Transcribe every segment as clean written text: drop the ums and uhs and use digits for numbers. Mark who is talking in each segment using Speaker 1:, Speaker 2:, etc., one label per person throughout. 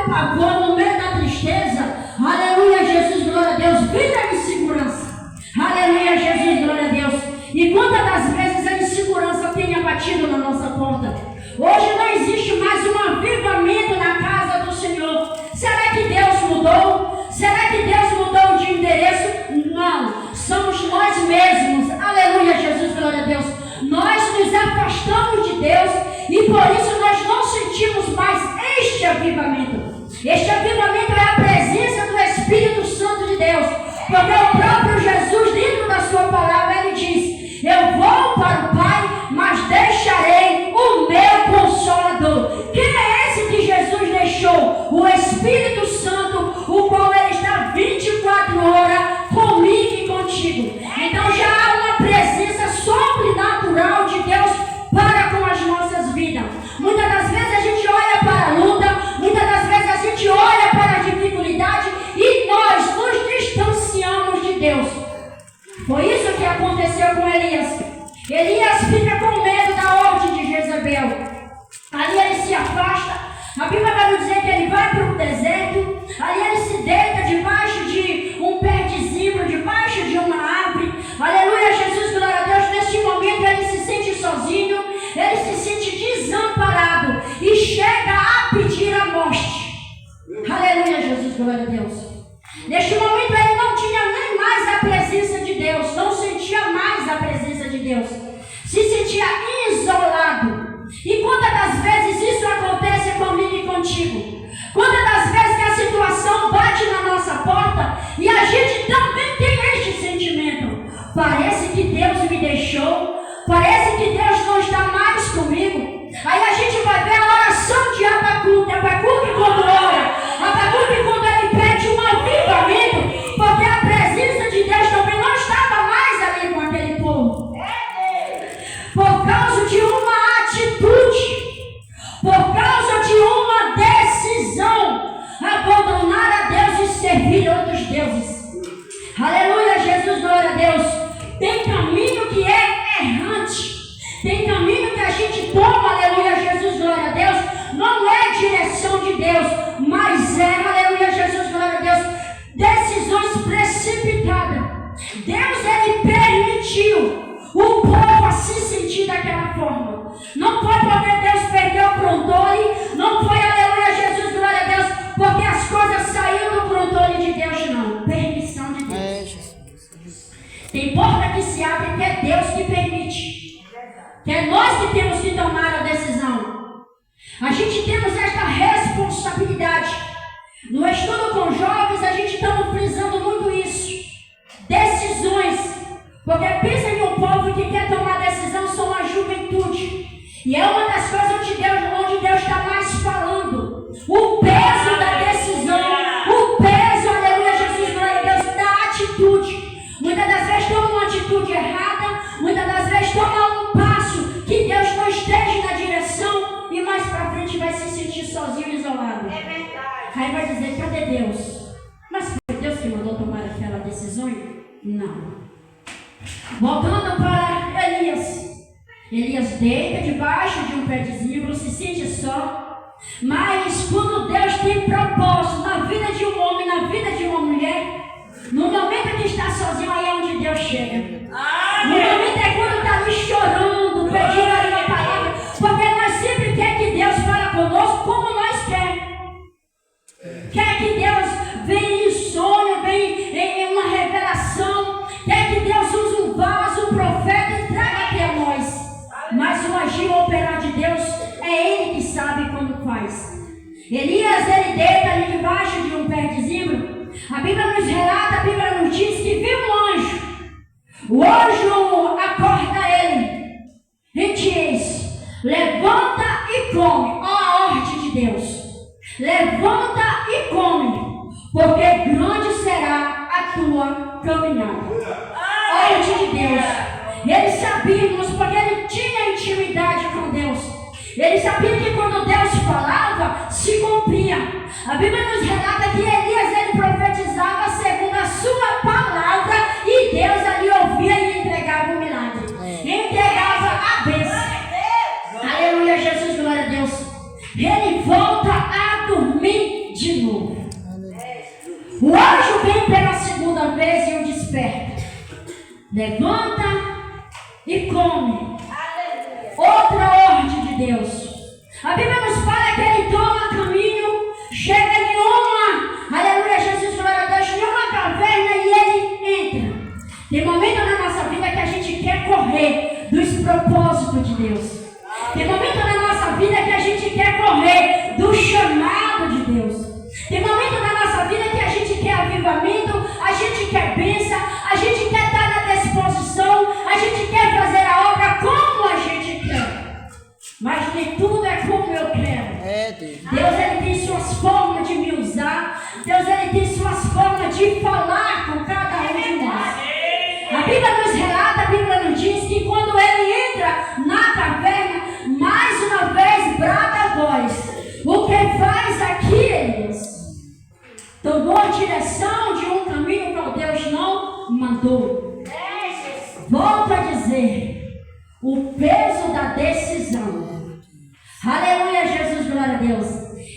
Speaker 1: do pavor, no meio da tristeza, aleluia, Jesus, glória a Deus, vida de segurança. Aleluia, Jesus, glória a Deus. E quantas das vezes a insegurança tem abatido na nossa porta? Hoje não existe mais um avivamento na casa do Senhor. Será que Deus mudou? Será que Deus mudou de endereço? Não, somos nós mesmos. Aleluia, Jesus, glória a Deus. Nós nos afastamos de Deus e por isso nós não sentimos mais este avivamento. Este avivamento é a presença do Espírito Santo de Deus. Porque o próprio Jesus, dentro da sua palavra, ele diz: eu vou para o Pai, mas deixarei o meu Consolador. Quem é esse que Jesus deixou? O Espírito Santo, o qual ele está 24 horas comigo e contigo. Então já há uma presença sobrenatural de Deus para com as nossas vidas. Muitas das vezes a gente olha para a luta, muitas das vezes a gente olha para a dificuldade e nós nos distanciamos de Deus. Foi isso que aconteceu com Elias. Elias fica com medo da ordem de Jezabel. Ali ele se afasta. A Bíblia vai nos dizer que ele vai para o deserto. Ali ele se deita debaixo de um pé de zimbro, debaixo de uma árvore. Aleluia, Jesus, glória a Deus. Neste momento ele se sente sozinho, ele se sente desamparado e chega a pedir a morte. Aleluia, Jesus, glória a Deus. Neste momento ele não tinha nem mais a presença de Deus, não sentia mais a presença de Deus, se sentia isolado. E quantas das vezes isso acontece comigo e contigo? Quantas das vezes que a situação bate na nossa porta e a gente também tem este sentimento? Parece que Deus me deixou, parece que Deus não está mais comigo. Aí a gente vai ver a oração de Abacuque. Abacuque quando ora, Abacuque quando ele pede um avivamento, porque a presença de Deus também não estava mais ali com aquele povo. Por causa de uma atitude, por causa de uma decisão, abandonar a Deus e servir outros deuses. Aleluia, Jesus, glória a Deus. Tem caminho que é errante, tem caminho que a gente toma, aleluia, Jesus, glória a Deus, não é direção de Deus, mas é, aleluia, Jesus, glória a Deus, decisões precipitadas. Deus, ele permitiu o povo a se sentir daquela forma. Não foi porque Deus perdeu o controle, não foi, aleluia, Jesus, glória a Deus, porque as coisas saíram do controle de Deus, não. Permissão de Deus. Tem porta que se abre que é Deus que permite. Que é nós que temos que tomar a decisão. A gente temos esta responsabilidade. No estudo com jovens, a gente está frisando muito isso. Decisões. Porque pensa em um povo que quer tomar decisão, são a juventude. E é uma das coisas onde Deus está mais falando. O peso da decisão. O peso, aleluia, Jesus, glória a Deus, da atitude. Muitas das vezes toma uma atitude errada. Muitas das vezes toma um passo que Deus não esteja na direção. E mais pra frente vai se sentir sozinho e isolado.
Speaker 2: É verdade.
Speaker 1: Aí vai dizer, cadê Deus? Mas foi Deus que mandou tomar aquela decisão? Não. Voltando para Elias. Elias deita debaixo de um pé de zimbro, se sente só. Mas quando Deus tem propósito na vida de um homem, na vida de uma mulher, no momento que está sozinho, aí é onde Deus chega. No momento é quando está ali chorando, pedindo ali uma palavra. Porque nós sempre quer que Deus fale conosco como nós quer. Quer que Deus venha em sonho, venha em uma revelação. Quer que Deus use um vaso, um profeta e traga até nós. Mas o agir, o operar de Deus, é Ele que sabe como faz. Elias, ele deita ali debaixo de um pé de zimbro. A Bíblia nos relata, a Bíblia nos diz que viu um anjo. O anjo acorda ele e diz: levanta e come. Ó a ordem de Deus. Levanta e come, porque grande será a tua caminhada. Ordem de Deus. Ele sabia, irmãos, porque ele tinha intimidade com Deus. Ele sabia que quando Deus falava, se cumpria. A Bíblia nos relata que Elias, ele profetizava segundo a sua palavra e Deus ali ouvia e entregava o milagre. Entregava a bênção. Aleluia, Jesus, glória a Deus. Ele volta a dormir levanta e come. Outra ordem de Deus. A Bíblia nos fala que ele toma caminho, chega em uma, aleluia, Jesus, glória a Deus, em uma caverna e ele entra. Tem momento na nossa vida que a gente quer correr dos propósitos de Deus. Tem momento na nossa vida que a gente quer correr do chamado de Deus. Tem momento na nossa vida que a gente quer avivamento, a gente quer bênção, a gente quer estar na disposição, a gente quer fazer a obra como a gente quer. Mas nem tudo é como eu quero. Deus, ele tem suas formas de me usar. Deus, ele tem suas formas de falar com cada um de nós. A Bíblia nos relata, a Bíblia nos diz que quando ele entra na caverna, mais uma vez brada a voz. O que faz aqui, Elias? Tomou a direção de um caminho qual Deus não mandou. Volto a dizer, o peso da decisão. Aleluia, Jesus, glória a Deus.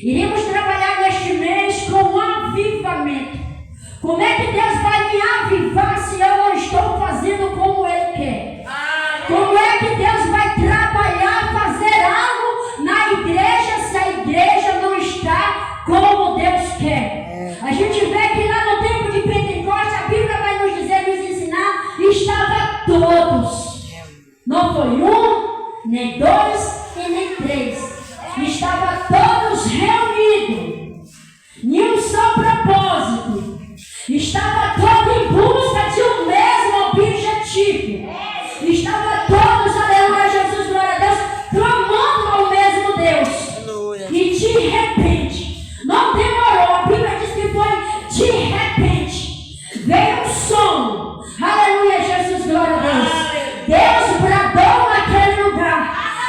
Speaker 1: Iremos trabalhar neste mês com avivamento. Como é que Deus vai me avivar se eu não estou fazendo como Ele quer? Como é que Deus vai trabalhar, fazer algo na igreja se a igreja não está como Deus quer? A gente vê que lá no tempo de Pentecostes, a Bíblia vai nos dizer, nos ensinar, estava todos. Não foi um, nem dois e nem três. Estava todos reunidos em um só propósito. Estava todo em busca de um mesmo objetivo. Estava todos, aleluia, Jesus, glória a Deus, clamando ao mesmo Deus. Aleluia. E de repente, não demorou, a Bíblia diz que foi de repente, veio um som. Aleluia, Jesus, glória a Deus. Deus bradou naquele lugar.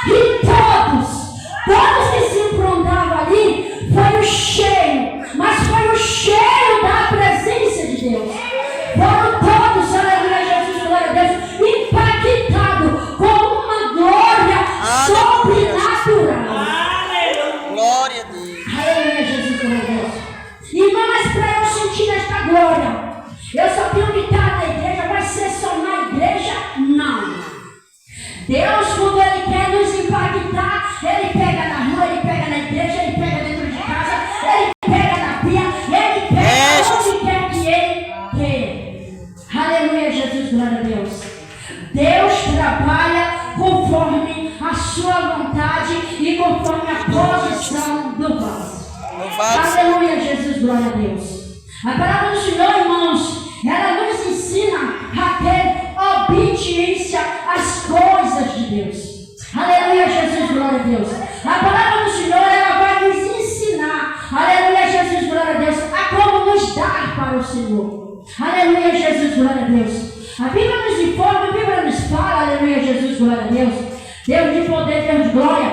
Speaker 1: E todos que se encontravam ali, foi o cheiro, mas foi o cheiro da presença de Deus. Foram todos, aleluia, Jesus, glória a Deus, impactados com uma glória sobrenatural.
Speaker 2: Glória a Deus.
Speaker 1: Aleluia, Jesus, glória a Deus. Irmão, mas para eu sentir esta glória, eu só tenho que estar na igreja, vai ser só na igreja? Não. Deus, quando Ele quer nos impactar, Ele pega na rua, Ele pega na igreja, Ele pega dentro de casa, Ele pega na pia, Ele pega onde quer que Ele quer. Aleluia, Jesus, glória a Deus. Deus trabalha conforme a sua vontade e conforme a posição do vaso. Aleluia, Jesus, glória a Deus. A palavra do Senhor, irmãos, ela nos ensina a ter obediência às coisas de Deus. Aleluia, Jesus, glória a Deus. A palavra do Senhor, ela vai nos ensinar, aleluia, Jesus, glória a Deus, a como nos dar para o Senhor. Aleluia, Jesus, glória a Deus. A Bíblia nos informa, a Bíblia nos fala, aleluia, Jesus, glória a Deus. Deus de poder, Deus de glória.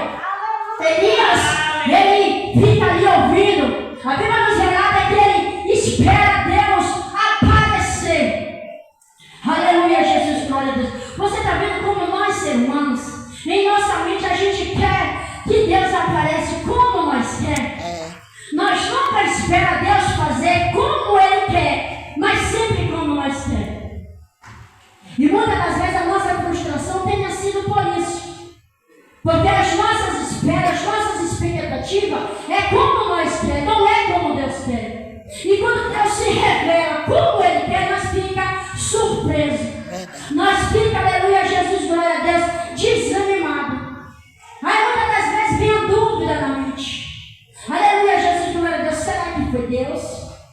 Speaker 1: Elias, ele fica ali ouvindo. A Bíblia nos relata que ele espera Deus aparecer. Aleluia, Jesus, glória a Deus. Você está vendo como nós, seres humanos, em nossa mente a gente quer que Deus apareça como nós quer. Nós nunca esperamos Deus fazer como Ele quer, mas sempre como nós queremos. E muitas das vezes a nossa frustração tenha sido por isso. Porque as nossas esperas, as nossas expectativas é como nós queremos, não é como Deus quer. E quando Deus se revela como Ele quer, nós ficamos surpresos. Nós ficamos, aleluia, Jesus, glória a Deus, desanimados. Aí muitas das vezes vem a dúvida na mente. Aleluia, Jesus, glória a Deus, será que foi Deus?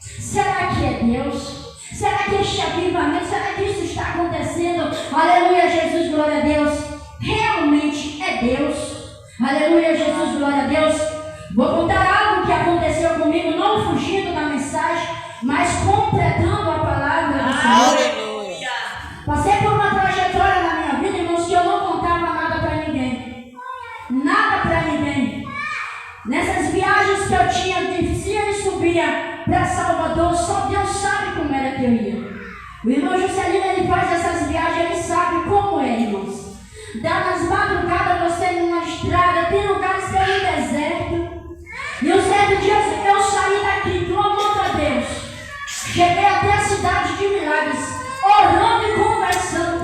Speaker 1: Será que é Deus? Será que este avivamento, será que isso está acontecendo? Aleluia, Jesus, glória a Deus. Realmente é Deus. Aleluia, Jesus, glória a Deus. Vou contar algo que aconteceu comigo, não fugindo da mensagem, mas completando a palavra do Senhor.
Speaker 2: Aleluia.
Speaker 1: Passei por uma trajetória na minha vida, irmãos, que eu não contava nada para ninguém. Nada para ninguém. Nessas viagens que eu tinha, descia e subia para Salvador, só Deus sabe como era que eu ia. O irmão Juscelino, ele faz essas viagens, ele sabe como é, irmãos. Dá nas madrugadas, você numa estrada, tem lugares que é no deserto. E um certo dia eu saí daqui, clamando a Deus. Cheguei até a cidade de Milagres, orando e conversando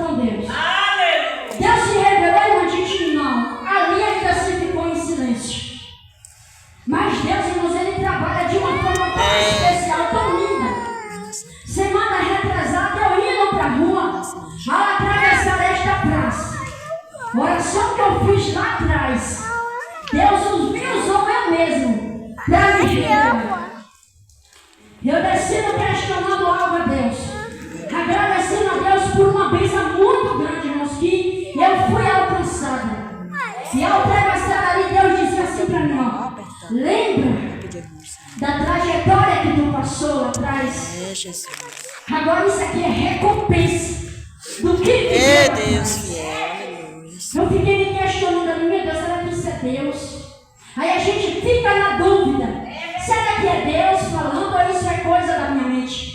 Speaker 1: ao atravessar esta praça, oração que eu fiz lá atrás, Deus me usou eu mesmo para me revelar. Eu descendo questionando algo a Deus, agradecendo a Deus por uma bênção muito grande, irmãos, que eu fui alcançada. E ao atravessar ali, Deus disse assim para mim, ó, lembra da trajetória que tu passou lá atrás? Agora isso aqui é recompensa do que
Speaker 2: É Deus fiel.
Speaker 1: eu fiquei me questionando ali, meu Deus, será que isso é Deus? Aí a gente fica na dúvida, será que é Deus falando ou isso é coisa da minha mente?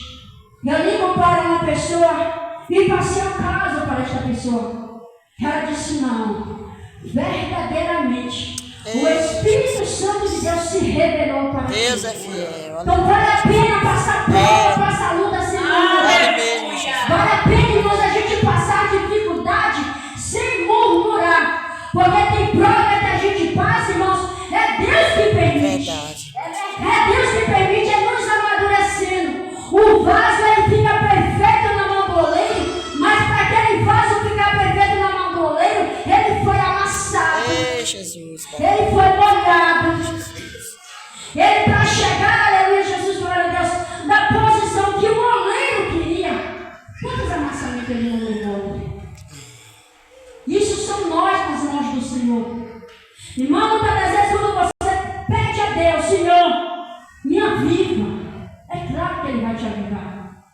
Speaker 1: Eu ligo para uma pessoa e passei o caso para esta pessoa. Ela disse, não, verdadeiramente, o Espírito Santo de Deus se revelou para mim.
Speaker 2: Deus é fiel.
Speaker 1: Então vale a pena passar prova, passar luta sem murmurar.
Speaker 2: Vale mesmo, Jesus.
Speaker 1: Vale a pena, irmãos, a gente passar dificuldade sem murmurar. Porque tem prova que a gente passa, irmãos, é Deus que permite.
Speaker 2: Verdade.
Speaker 1: É Deus que permite, é nos amadurecendo. O vaso ele fica perfeito na mão do oleiro, mas para aquele vaso ficar perfeito na mão do oleiro, ele foi amassado.
Speaker 2: Ei, Jesus.
Speaker 1: Ele foi molhado. Ele para chegar, aleluia, Jesus, glória a Deus, da posição que o oleiro queria. Quantos amassamentos ele não levou? Isso são nós nas mãos do Senhor. Irmão, muitas das vezes quando você pede a Deus, Senhor, me aviva, é claro que Ele vai te avivar.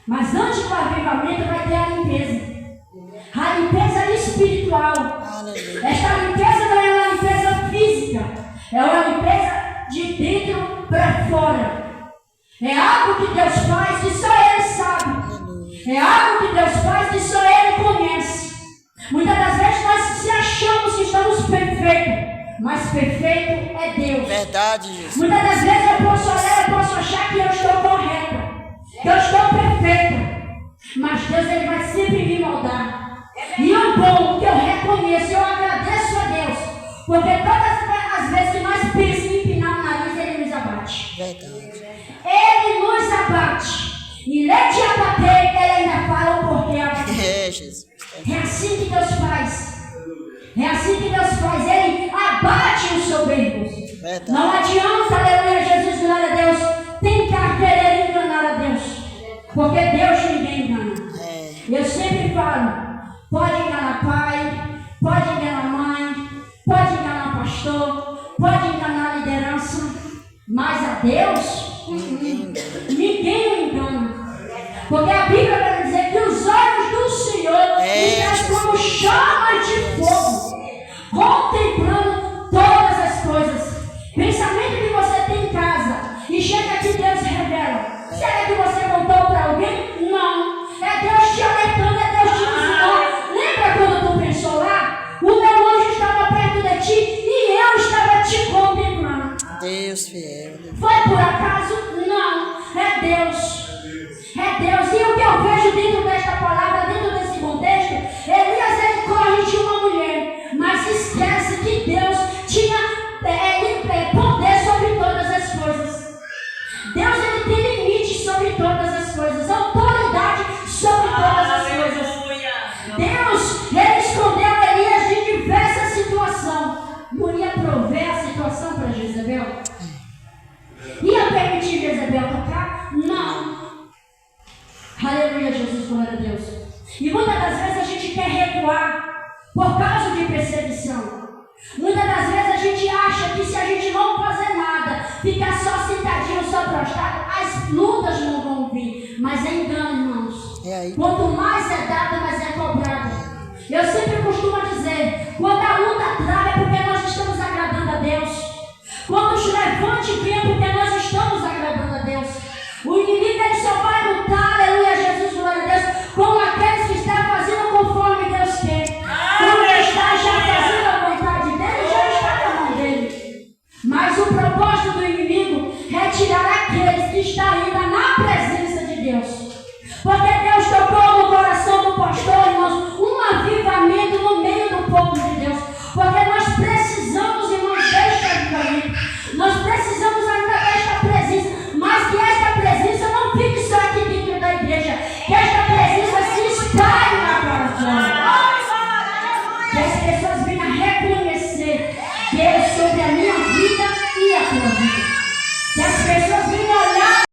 Speaker 1: Mas antes do avivamento vai ter a limpeza. A limpeza espiritual.
Speaker 2: Aleluia.
Speaker 1: Esta limpeza não é uma limpeza física, é uma limpeza de dentro para fora. É algo que Deus faz que só Ele sabe. É algo que Deus faz que só Ele conhece. Muitas das vezes nós se achamos que estamos perfeitos, mas perfeito é Deus.
Speaker 2: Verdade, Jesus.
Speaker 1: Muitas das vezes eu posso olhar, eu posso achar que eu estou correta, que eu estou perfeita, mas Deus ele vai sempre me moldar. E o bom que eu reconheço, eu agradeço a Deus, porque todas as vezes que nós pensamos em empinar o nariz, Ele nos abate.
Speaker 2: Verdade.
Speaker 1: Ele nos abate. E lhe te abater, Ele ainda fala o porquê abater.
Speaker 2: É, Jesus.
Speaker 1: É assim que Deus faz. É assim que Deus faz. Ele abate os soberbos.
Speaker 2: Verdade.
Speaker 1: Não adianta, aleluia, Jesus, glória a Deus, tentar querer enganar a Deus. Porque Deus ninguém engana.
Speaker 2: É.
Speaker 1: Eu sempre falo, pode enganar pai, pode enganar mãe, pode enganar pastor, pode enganar a liderança, mas a Deus, ninguém o engana. Porque a Bíblia vai dizer que os olhos do Senhor estão como chamas de fogo, contemplando todas as coisas. Pensamento que você tem em casa e chega aqui Deus revela. Será que você contou para alguém? Não. É Deus te alertando, é Deus te dizendo. Lembra quando tu pensou lá? O meu anjo estava perto de ti e eu estava te contemplando.
Speaker 2: Deus fiel.
Speaker 1: Foi por acaso? Não. É Deus. É Deus. E o que eu vejo dentro desta palavra, dentro desse contexto, Elias ele corre de uma mulher, mas esquece que Deus tinha poder sobre todas as coisas. Deus ele tem limite sobre todas as coisas, autoridade sobre todas as coisas. Deus ele escondeu Elias de diversas situações. Não ia prover a situação para Jezebel? Ia permitir Jezebel tocar? Não. Aleluia, Jesus, glória a Deus. E muitas das vezes a gente quer recuar por causa de perseguição. Muitas das vezes a gente acha que se a gente não fazer nada, ficar só sentadinho, só prostrado, as lutas não vão vir. Mas é engano, irmãos. Quanto mais é dado, mais é cobrado. Eu sempre costumo dizer, quando a luta trava é porque nós estamos agradando a Deus. Quando os levantes vêm é porque nós estamos agradando a Deus. O inimigo ele só vai lutar, aleluia, Jesus, glória a Deus, com aqueles que estão fazendo conforme Deus quer. Quando está já fazendo a vontade dele, já está na mão dele. Mas o propósito do inimigo é tirar aqueles que estão ainda na presença de Deus. Porque Deus tocou no coração do pastor, irmãos, um avivamento no meio do povo de Deus. Porque nós precisamos, irmãos, deste avivamento. Nós precisamos ainda desta presença. Mas que esta presença não fique só aqui dentro da igreja. Que esta presença se espalhe Deus sobre a minha vida e a tua vida. Que as pessoas venham